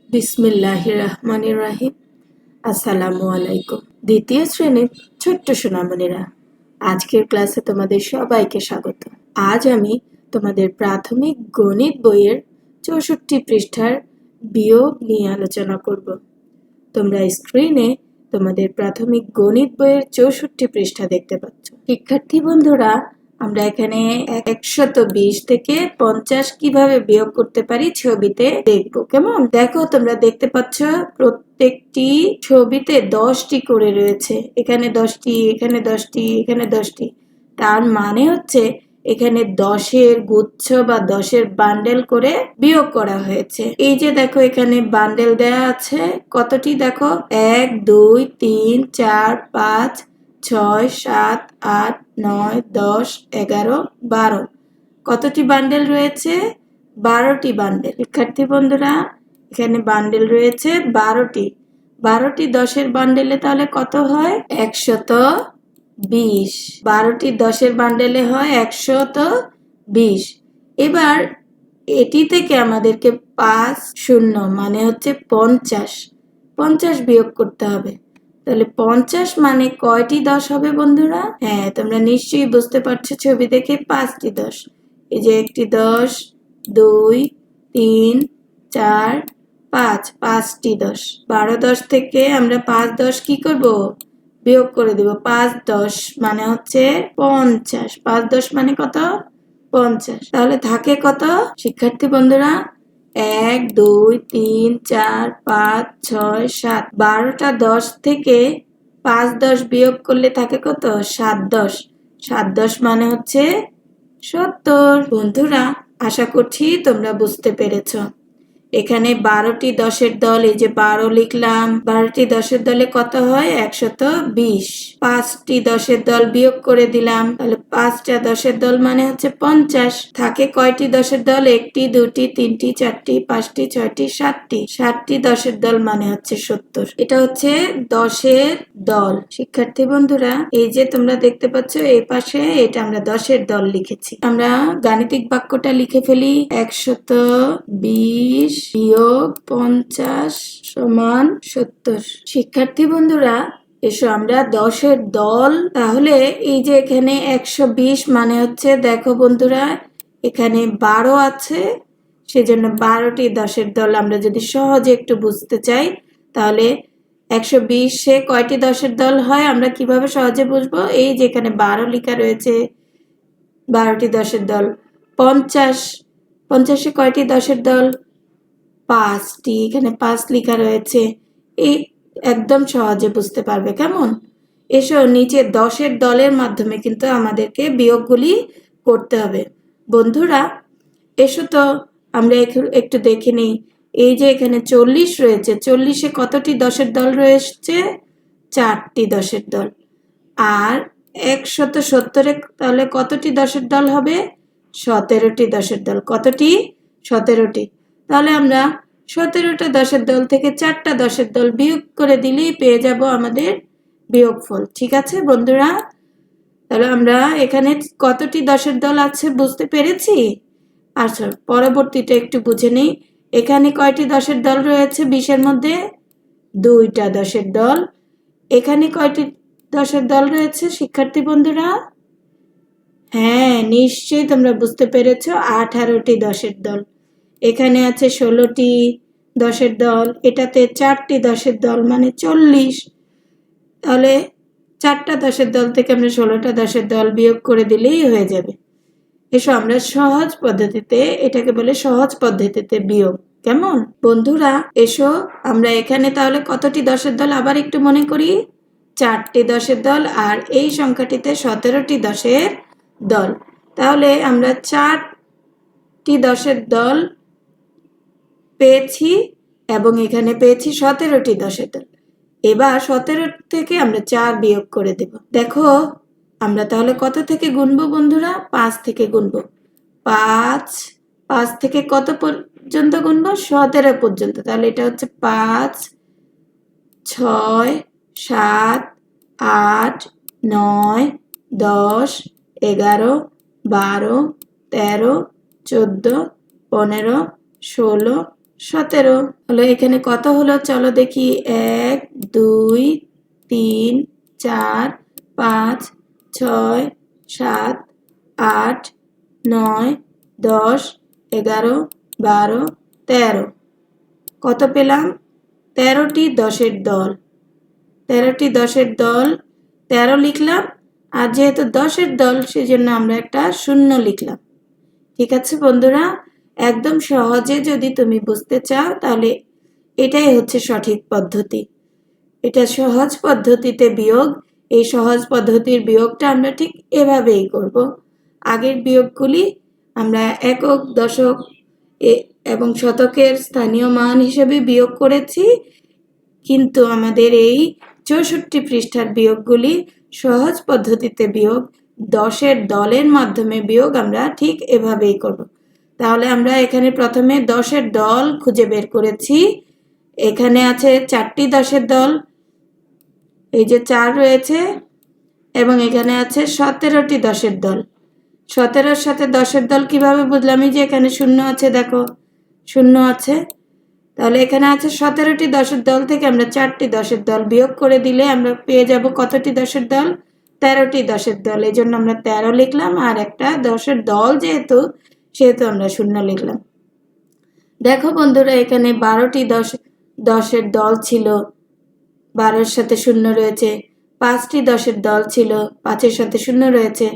বিসমিল্লাহির রহমানির রাহিম। আসসালামু আলাইকুম। দ্বিতীয় শ্রেণীর ছোট্ট সোনামণিরা, আজকের ক্লাসে তোমাদের সবাইকে স্বাগত। আজ আমি তোমাদের প্রাথমিক গণিত বইয়ের ৬৪ পৃষ্ঠার বিয়োগ নিয়ে আলোচনা করব। তোমরা স্ক্রিনে তোমাদের প্রাথমিক গণিত বইয়ের ৬৪ পৃষ্ঠা দেখতে পাচ্ছ। শিক্ষার্থী বন্ধুরা, আমরা এখানে ১২০ থেকে ৫০ কিভাবে বিয়োগ করতে পারি ছবিতে দেখবো। কেমন? দেখো, তোমরা দেখতে পাচ্ছ প্রত্যেকটি ছবিতে ১০টি করে রয়েছে। এখানে ১০টি, এখানে ১০টি, এখানে ১০টি। তার মানে হচ্ছে এখানে ১০-এর গুচ্ছ বা ১০-এর বান্ডেল করে বিয়োগ করা হয়েছে। এই যে দেখো, এখানে বান্ডেল দেয়া আছে কতটি দেখো, ১, ২, ৩, ৪, ৫, ৬, ৭, ৮, ৯, ১০, ১১, ১২। কতটি বান্ডেল রয়েছে? ১২টি বান্ডেল। শিক্ষার্থী বন্ধুরা, এখানে বান্ডেল রয়েছে ১২টি। ১২টি ১০-এর বান্ডেলে তাহলে কত হয়? ১২০। ১২টি ১০-এর বান্ডেলে হয় ১২০। এবার এটি থেকে আমাদেরকে ৫ মানে হচ্ছে ৫০ বিয়োগ করতে হবে। তাহলে ৫০ মানে কয়টি ১০ হবে বন্ধুরা? হ্যাঁ, তোমরা নিশ্চয়ই বুঝতে পারছো ছবি দেখে, ৫টি ১০। এই যে একটি ১০, ২, ৩, ৪, ৫, ৫টি ১০। ১২-১০ থেকে আমরা ৫-১০ কি করব? বিয়োগ করে দেব। ৫-১০ মানে হচ্ছে ৫০। ৫-১০ মানে কত? ৫০। তাহলে থাকে কত শিক্ষার্থী বন্ধুরা? ১, ২, ৩, ৪, ৫, ৬, ৭। ১২টা ১০ থেকে ৫-১০ বিয়োগ করলে থাকে কত? ৭-১০। ৭-১০ মানে হচ্ছে ৭০। বন্ধুরা, আশা করছি তোমরা বুঝতে পেরেছো। এখানে ১২টি ১০-এর দল, এই যে ১২ লিখলাম। ১২টি ১০-এর দলে কত হয়? ১২০। ৫টি ১০-এর দল বিয়োগ করে দিলাম, তাহলে ৫টা ১০-এর দল মানে হচ্ছে ৫০। থাকে কয়টি ১০-এর দল? ১টি, ২টি, ৩টি, ৪টি, ৫টি, ৬টি, ৭টি। ৭টি ১০-এর দল মানে হচ্ছে ৭০। এটা হচ্ছে ১০-এর দল। শিক্ষার্থী বন্ধুরা, এই যে তোমরা দেখতে পাচ্ছ এই পাশে এটা আমরা ১০-এর দল লিখেছি। আমরা গাণিতিক বাক্যটা লিখে ফেলি। ১২০ বিয়োগ ৫০ সমান ৭০। শিক্ষার্থী বন্ধুরা, এসো আমরা ১০-এর দল, তাহলে এই যে এখানে ১২০ মানে হচ্ছে, দেখো বন্ধুরা, এখানে ১২ আছে, সেজন্য ১২টি ১০-এর দল। আমরা যদি সহজে একটু বুঝতে চাই, তাহলে ১২০-এ কয়টি ১০-এর দল হয় আমরা কিভাবে সহজে বুঝবো? এই যে এখানে ১২ লেখা রয়েছে, ১২টি ১০-এর দল। ৫০-এ কয়টি ১০-এর দল? ৫টি। এখানে ৫ লেখা রয়েছে। এই একদম সহজে বুঝতে পারবে। কেমন? এসো, নিচে ১০-এর দলের মাধ্যমে কিন্তু আমাদেরকে বিয়োগগুলি করতে হবে। বন্ধুরা, এসো তো আমরা একটু দেখে নিই। এই যে এখানে ৪০ রয়েছে, ৪০-এ কতটি ১০-এর দল রয়েছে? ৪টি ১০-এর দল। আর ১৭০-এ তাহলে কতটি ১০-এর দল হবে? ১৭টি ১০-এর দল। কতটি? ১৭টি। তাহলে আমরা ১৭টা ১০-এর দল থেকে ৪টা ১০-এর দল বিয়োগ করে দিলেই পেয়ে যাব আমাদের বিয়োগফল। ঠিক আছে বন্ধুরা? তাহলে আমরা এখানে কতটি ১০-এর দল আছে বুঝতে পেরেছি? আচ্ছা, পরবর্তীটা একটু বুঝে নিই। এখানে কয়টি ১০-এর দল রয়েছে ২০-এর মধ্যে? ২টা ১০-এর দল। এখানে কয়টি ১০-এর দল রয়েছে শিক্ষার্থী বন্ধুরা? হ্যাঁ, নিশ্চয়ই তোমরা বুঝতে পেরেছো, ১৮টি ১০-এর দল। এখানে আছে ১৬টি ১০-এর দল, এটাতে ৪টি ১০-এর দল মানে ৪০। তাহলে ৪টা ১০-এর দল থেকে আমরা ১৬টা ১০-এর দল বিয়োগ করে দিলেই হয়ে যাবে। এসো আমরা সহজ পদ্ধতিতে, এটাকে বলে সহজ পদ্ধতিতে বিয়োগ। কেমন? বন্ধুরা, এসো আমরা এখানে তাহলে কতটি ১০-এর দল আবার একটু মনে করি। ৪টি ১০-এর দল, আর এই সংখ্যাটিতে ১৭টি ১০-এর দল। তাহলে আমরা ৪টি ১০-এর দল পেয়েছি এবং এখানে পেয়েছি ১৭টি ১০-এর দল। এবার ১৭ থেকে আমরা ৪ বিয়োগ করে দেব। দেখো, আমরা তাহলে কত থেকে গুনবো বন্ধুরা? ৫ থেকে গুনবো। ৫ থেকে কত পর্যন্ত গুনবো? ১৭ পর্যন্ত। তাহলে এটা হচ্ছে ৫, ৬, ৭, ৮, ৯, ১০, ১১, ১২, ১৩, ১৪, ১৫, ১৬, 17 হলো। এখানে কত হলো চলো দেখি, 1 2 3 4 5 6 7 8 9 10 11 12 13। কত পেলাম? 13টি 10-এর দল। 13টি 10-এর দল, 13 লিখলাম। আর যেহেতু 10-এর দল সেজন্য আমরা একটা শূন্য লিখলাম। ঠিক আছে বন্ধুরা, একদম সহজে যদি তুমি বুঝতে চাও তাহলে এটাই হচ্ছে সঠিক পদ্ধতি। এটা সহজ পদ্ধতিতে বিয়োগ। এই সহজ পদ্ধতির বিয়োগটা আমরা ঠিক এভাবেই করব। আগের বিয়োগগুলি আমরা একক, দশক এবং শতকের স্থানীয় মান হিসেবে বিয়োগ করেছি, কিন্তু আমাদের এই 64 পৃষ্ঠার বিয়োগগুলি সহজ পদ্ধতিতে বিয়োগ, 10-এর দলের মাধ্যমে বিয়োগ আমরা ঠিক এভাবেই করব। তাহলে আমরা এখানে প্রথমে 10-এর দল খুঁজে বের করেছি। এখানে আছে 4টি 10-এর দল, এই যে 4 রয়েছে, এবং এখানে আছে 17টি 10-এর দল। 17-র সাথে 10-এর দল কিভাবে বুঝলাম? এই যে এখানে শূন্য আছে, দেখো শূন্য আছে। তাহলে এখানে আছে 17টি 10-এর দল থেকে আমরা 4টি 10-এর দল বিয়োগ করে দিলে আমরা পেয়ে যাব কতটি 10-এর দল? 13টি 10-এর দল। এই জন্য আমরা 13 লিখলাম, আর একটা 10-এর দল যেহেতু সেহেতু আমরা শূন্য লিখলাম। দেখো বন্ধুরা, এখানে 12টি 10-এর দল ছিল, 12-এর সাথে শূন্য রয়েছে। 5টি 10-এর দল ছিল, 5-এর সাথে শূন্য রয়েছে।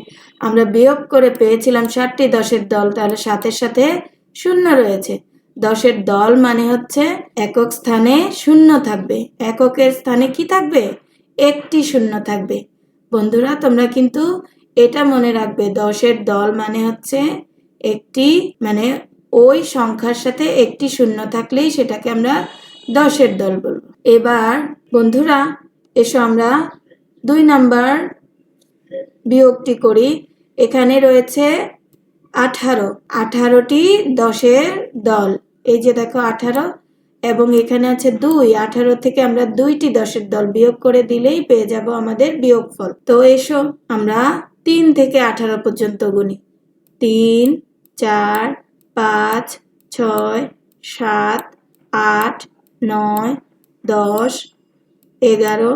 আমরা বিয়োগ করে পেয়েছিলাম 7টি 10-এর দল, তাহলে 7-এর সাথে শূন্য রয়েছে। 10-এর দল মানে হচ্ছে একক স্থানে শূন্য থাকবে, এককের স্থানে কি থাকবে? একটি শূন্য থাকবে। বন্ধুরা তোমরা কিন্তু এটা মনে রাখবে, 10-এর দল মানে হচ্ছে একটি, মানে ওই সংখ্যার সাথে একটি শূন্য থাকলেই সেটাকে আমরা 10-এর দল বলবো। এবার বন্ধুরা এসো আমরা 2 নাম্বার বিয়োগটি করি। এখানে রয়েছে 18টি 10-এর দল, এই যে দেখো 18, এবং এখানে আছে 2, 18 থেকে আমরা 2টি 10-এর দল বিয়োগ করে দিলেই পেয়ে যাব আমাদের বিয়োগফল। তো এসো আমরা 3 থেকে 18 পর্যন্ত গুনি। 3 4 5 6 7 8 9 10 11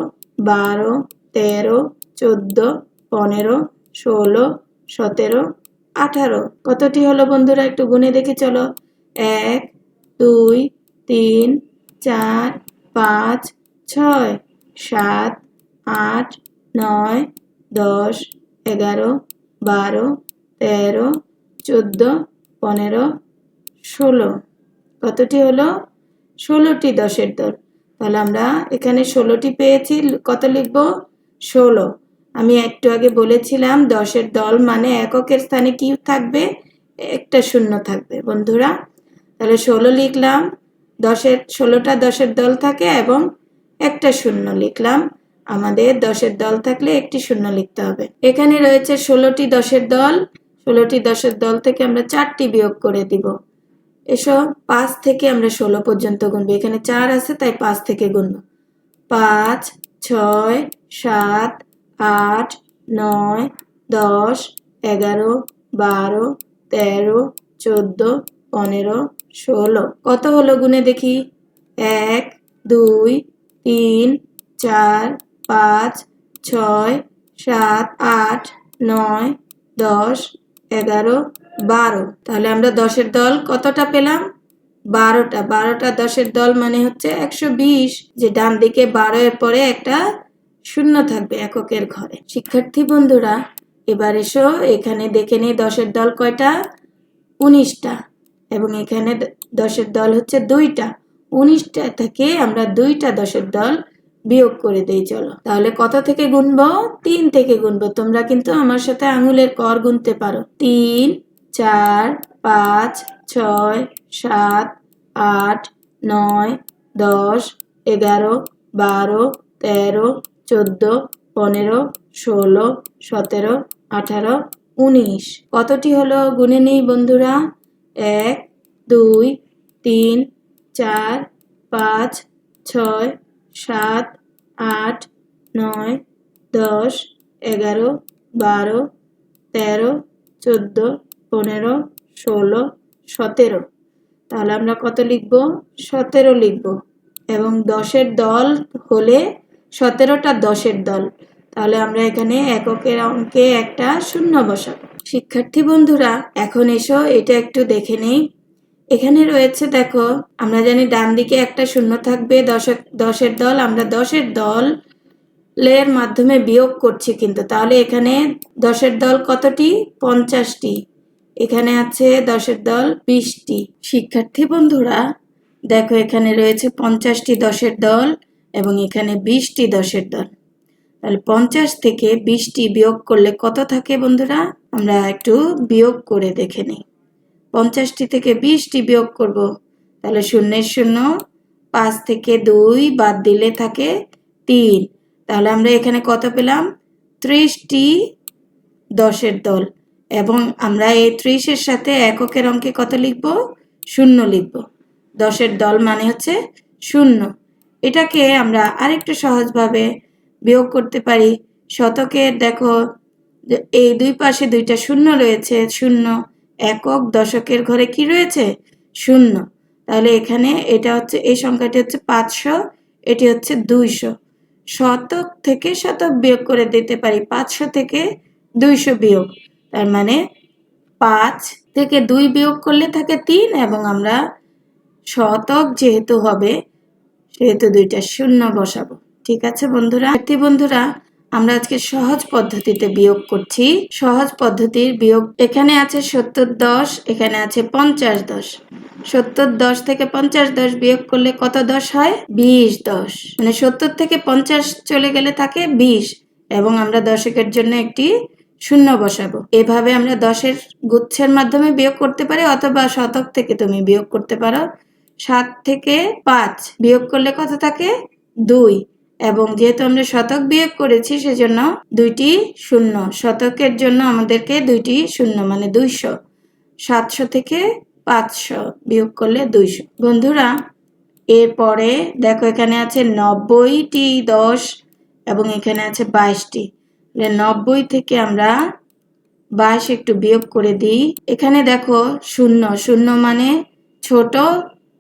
12 13 14 15 16 17 18। কতটি হলো বন্ধুরা একটু গুনে দেখি চলো। 1 2 3 4 5 6 7 8 9 10 11 12 13 14 15 16। কতটি হলো? 16টি 10-এর দল। তাহলে আমরা এখানে 16টি পেয়েছি, কত লিখব? 16। আমি একটু আগে বলেছিলাম 10-এর দল মানে এককের স্থানে কি থাকবে? একটা শূন্য থাকবে বন্ধুরা। তাহলে 16 লিখলাম, 16টা 10-এর দল থাকে এবং একটা শূন্য লিখলাম। আমাদের 10-এর দল থাকলে একটি শূন্য লিখতে হবে। এখানে রয়েছে 16টি 10-এর দল। 16টি 10-এর দল থেকে আমরা 4টি বিয়োগ করে দিব। এসো 5 থেকে আমরা 16 পর্যন্ত গুনবো। এখানে 4 আছে তাই 5 থেকে গুনবো। 5 6 7 8 9 10 11 12 13 14 15 16। কত হলো গুনে দেখি। 1 2 3 4 5 6 7 8 9 10 11 12। তাহলে আমরা 10-এর দল কতটা পেলাম? 12টা। 12টা 10-এর দল মানে হচ্ছে 120, যে ডান দিকে 12 এর পরে একটা শূন্য থাকবে এককের ঘরে। শিক্ষার্থী বন্ধুরা এবার এসো এখানে দেখে নেই 10-এর দল কয়টা? 19টা, এবং এখানে 10-এর দল হচ্ছে 2টা। 19টা থেকে আমরা 2টা 10-এর দল বিয়োগ করে দেই চলো। তাহলে কত থেকে গুনবো? 3 থেকে গুনবো। তোমরা কিন্তু আমার সাথে আঙুলের কর গুনতে পারো। 3 4 5 6 7 8 9 10 11 12 13 14 15 16 17 18 19। কতটি হলো গুনে নেই বন্ধুরা। 1 2 3 4 5 6 7 8 9 10 11 12 13 14 15 16 17। তাহলে আমরা কত লিখব? 17 লিখব। এবং 10-এর দল হলে 17টা 10-এর দল, তাহলে আমরা এখানে এককের অঙ্কে একটা শূন্য বসাবো। শিক্ষার্থী বন্ধুরা, এখন এসো এটা একটু দেখে নেই। এখানে রয়েছে, দেখো আমরা জানি ডান দিকে একটা শূন্য থাকবে, 10-এর দল, আমরা 10-এর দল এর মাধ্যমে বিয়োগ করছি কিন্তু, তাহলে এখানে 10-এর দল কতটি? 50টি। এখানে আছে 10-এর দল 20টি। শিক্ষার্থী বন্ধুরা দেখো, এখানে রয়েছে 50টি 10-এর দল এবং এখানে 20টি 10-এর দল। তাহলে 50 থেকে 20টি বিয়োগ করলে কত থাকে বন্ধুরা? আমরা একটু বিয়োগ করে দেখে নিই। 50টি থেকে 20টি বিয়োগ করব, তাহলে 0-এর 0, 5 থেকে 2 বাদ দিলে থাকে 3। তাহলে আমরা এখানে কত পেলাম? 30টি 10-এর দল। এবং আমরা এই 30-এর সাথে এককের অঙ্কে কত লিখব? 0 লিখব। 10-এর দল মানে হচ্ছে 0। এটাকে আমরা আরেকটু সহজভাবে বিয়োগ করতে পারি। শতকের দেখো এই দুই পাশে দুইটা শূন্য রয়েছে, 0। একক দশকের ঘরে কি রয়েছে? 0। তাহলে এখানে এটা হচ্ছে, এই সংখ্যাটি হচ্ছে 500, এটি হচ্ছে 200। শতক থেকে শতক বিয়োগ করে দিতে পারি, 500 থেকে 200 বিয়োগ, তার মানে 5 থেকে 2 বিয়োগ করলে থাকে 3, এবং আমরা শতক যেহেতু হবে সেহেতু দুইটা শূন্য বসাবো। ঠিক আছে বন্ধুরা? বন্ধুরা, আমরা আজকে সহজ পদ্ধতিতে বিয়োগ করছি। সহজ পদ্ধতির বিয়োগ, এখানে আছে 70-10, এখানে আছে 50-10। 70-10 থেকে 50-10 বিয়োগ করলে কত 10 হয়? 20-10। মানে 70 থেকে 50 চলে গেলে থাকে 20, এবং আমরা দশকের জন্য একটি শূন্য বসাবো। এভাবে আমরা 10-এর গুচ্ছের মাধ্যমে বিয়োগ করতে পারি, অথবা শতক থেকে তুমি বিয়োগ করতে পারো। 7 থেকে 5 বিয়োগ করলে কত থাকে? 2। এবং যেহেতু আমরা শতক বিয়োগ করেছি সেজন্য দুইটি শূন্য। শতকের জন্য আমাদেরকে দুইটি শূন্য, মানে 200। 700 থেকে 500 বিয়োগ করলে 200। বন্ধুরা, এরপরে দেখো এখানে আছে 90টি 10 এবং এখানে আছে 22টি। 90 থেকে আমরা 22 একটু বিয়োগ করে দিই। এখানে দেখো 0, 0 মানে ছোট,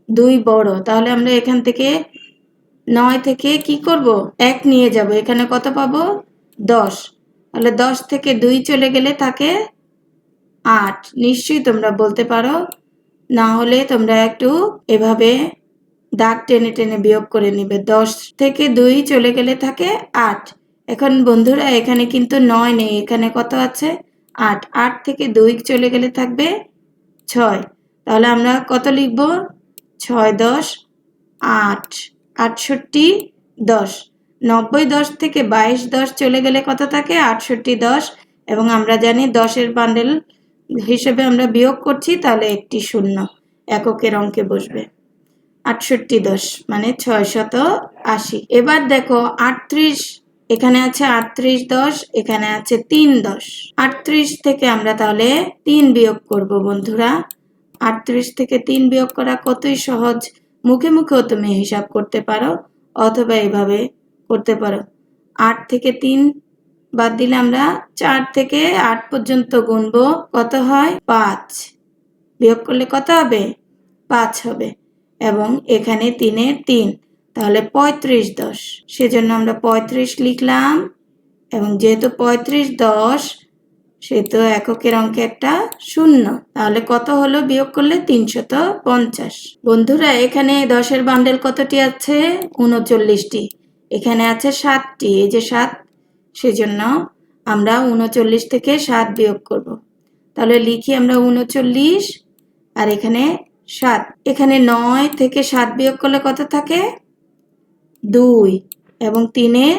2 বড়, তাহলে আমরা এখান থেকে 9 থেকে কি করব? 1 নিয়ে যাব, এখানে কত পাবো? 10। তাহলে 10 থেকে 2 চলে গেলে থাকে 8। নিশ্চয়ই তোমরা বলতে পারো, না হলে তোমরা একটু এভাবে দাগ টেনে টেনে বিয়োগ করে নিবে। 10 থেকে 2 চলে গেলে থাকে 8। এখন বন্ধুরা এখানে কিন্তু 9 নেই, এখানে কত আছে? 8। 8 থেকে 2 চলে গেলে থাকবে 6। তাহলে আমরা কত লিখব? 6 10 8, 68 10। 90 10 থেকে 22 10 চলে গেলে কত থাকে? 68 10। এবং আমরা জানি 10-এর বান্ডেল হিসেবে আমরা বিয়োগ করছি, তাহলে একটি শূন্য এককের অঙ্কে বসবে। 68 10 মানে 680। এবার দেখো 38, এখানে আছে 38 10, এখানে আছে 3 10। 38 থেকে আমরা তাহলে 3 বিয়োগ করব বন্ধুরা। 38 থেকে 3 বিয়োগ করা কতই সহজ। মুখে মুখেও তুমি হিসাব করতে পারো, অথবা এভাবে করতে পারো। 8 থেকে 3 বাদ দিলে আমরা 4 থেকে 8 পর্যন্ত গুনবো, কত হয়? 5। বিয়োগ করলে কত হবে? 5 হবে। এবং এখানে 3-এর 3, তাহলে 35 10। সেজন্য আমরা 35 লিখলাম। এবং যেহেতু 35 10, সেহেতু এককের অঙ্কে একটা শূন্য। তাহলে কত হলো বিয়োগ করলে? 350। বন্ধুরা, এখানে 10-এর বান্ডেল কতটি আছে? 39টি। এখানে আছে 7টি, এই যে 7, সেজন্য আমরা 39 থেকে 7 বিয়োগ করব। তাহলে লিখি আমরা 39, আর এখানে 7। এখানে 9 থেকে 7 বিয়োগ করলে কত থাকে? 2, এবং 3-এর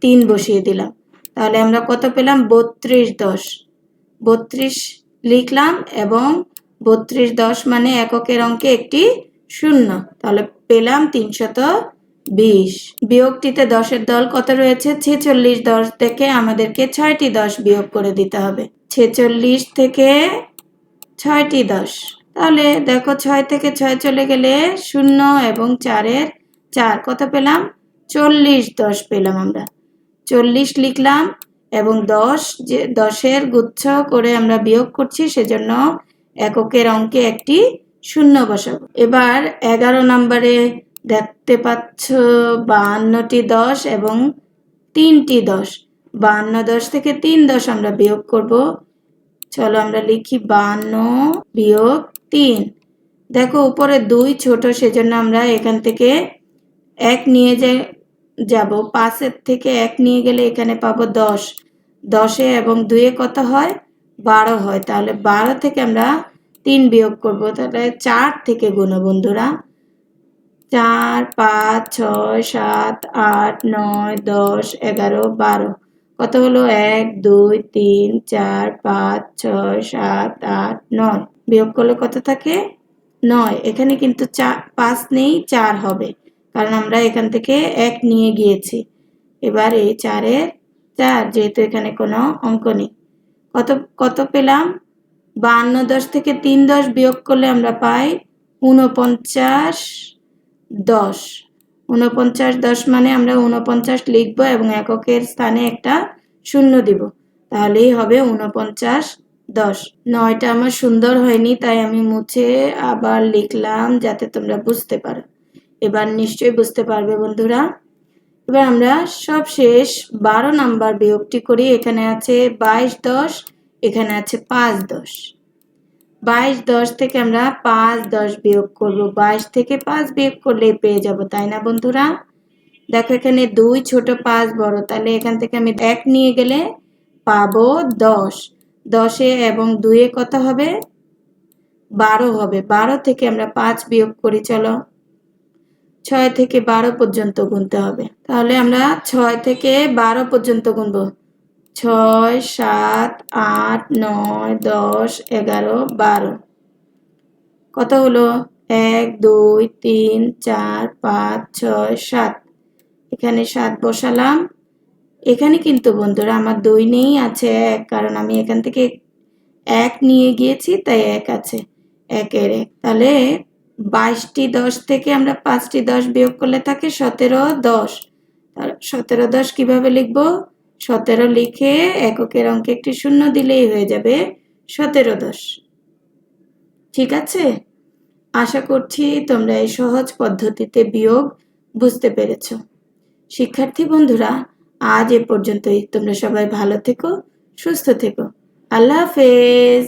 3 বসিয়ে দিলাম। তাহলে আমরা কত পেলাম? 32 10। 32 লিখলাম, এবং 32 10 মানে এককের অঙ্কে একটি শূন্য। তাহলে পেলাম 320। বিয়োগটিতে 10-এর দল কত রয়েছে? 46। 10 থেকে আমাদেরকে 6টি 10 বিয়োগ করে দিতে হবে। 46 থেকে 6টি 10। তাহলে দেখো 6 থেকে 6 চলে গেলে 0, এবং 4-এর 4, কত পেলাম? 40 10 পেলাম আমরা। 40 লিখলাম, এবং 10-এর গুচ্ছ করে আমরা বিয়োগ করছি, সেজন্য এককের অঙ্কে একটি শূন্য বসাবো। এবার 11 নম্বরে দেখতে পাচ্ছ 52টি 10 এবং 3টি 10। 52 10 থেকে 3 10 আমরা বিয়োগ করব। চলো আমরা লিখি 52 বিয়োগ 3। দেখো উপরে 2 ছোট, সেজন্য আমরা এখান থেকে 1 নিয়ে যাব। 5 থেকে 1 নিয়ে গেলে এখানে পাবো 10। 10 এবং 2 কত হয়? 12 হয়। তাহলে 12 থেকে আমরা 3 বিয়োগ করব। তাহলে 4 থেকে গুনো বন্ধুরা। 4 5 6 7 8 9 10 11 12। কত হলো? 1 2 3 4 5 6 7 8 9। বিয়োগ করলে কত থাকে? 9। এখানে কিন্তু 5 নেই, 4 হবে, কারণ আমরা এখান থেকে 1 নিয়ে গিয়েছি। এবার এই 4-এর 4, যেহেতু এখানে কোনো অঙ্ক নেই। কত কত পেলাম? 52 10 থেকে 3 10 বিয়োগ করলে আমরা পাই 49 10। 49 10 মানে আমরা 49 লিখবো এবং এককের স্থানে একটা শূন্য দিব, তাহলেই হবে 49 10। 9টা আমার সুন্দর হয়নি, তাই আমি মুছে আবার লিখলাম যাতে তোমরা বুঝতে পারো। এবার নিশ্চয়ই বুঝতে পারবে বন্ধুরা। এবার আমরা সবশেষ 12 নাম্বার বিয়োগটি করি। এখানে আছে 22 10, এখানে আছে 5 10। 22 10 থেকে আমরা 5 10 বিয়োগ করব। 22 থেকে 5 বিয়োগ করলে পেয়ে যাব, তাই না বন্ধুরা? দেখো এখানে 2 ছোট 5 বড়, তাহলে এখান থেকে আমি 1 নিয়ে গেলে পাবো 10। 10 এবং 2 কত হবে? 12 হবে। 12 থেকে আমরা 5 বিয়োগ করি। চলো 6 থেকে 12 পর্যন্ত গুনতে হবে। তাহলে আমরা 6 থেকে 12 পর্যন্ত গুনবো। 6 7 8 9 10 11 12। কত হলো? 1 2 3 4 5 6 7। এখানে 7 বসালাম। এখানে কিন্তু বন্ধুরা আমার 2 নেই, আছে 1, কারণ আমি এখান থেকে 1 নিয়ে গিয়েছি, তাই 1 আছে। 1 এর 1, তাহলে 22টি 10 থেকে আমরা 5টি 10 বিয়োগ করলে থাকে 17 10। 17 10 কিভাবে লিখবো? 17 লিখে এককের অঙ্কে একটি শূন্য দিলেই হয়ে যাবে 17 10। ঠিক আছে? আশা করছি তোমরা এই সহজ পদ্ধতিতে বিয়োগ বুঝতে পেরেছো। শিক্ষার্থী বন্ধুরা, আজ এ পর্যন্তই। তোমরা সবাই ভালো থেকো, সুস্থ থেকো। আল্লাহ হাফেজ।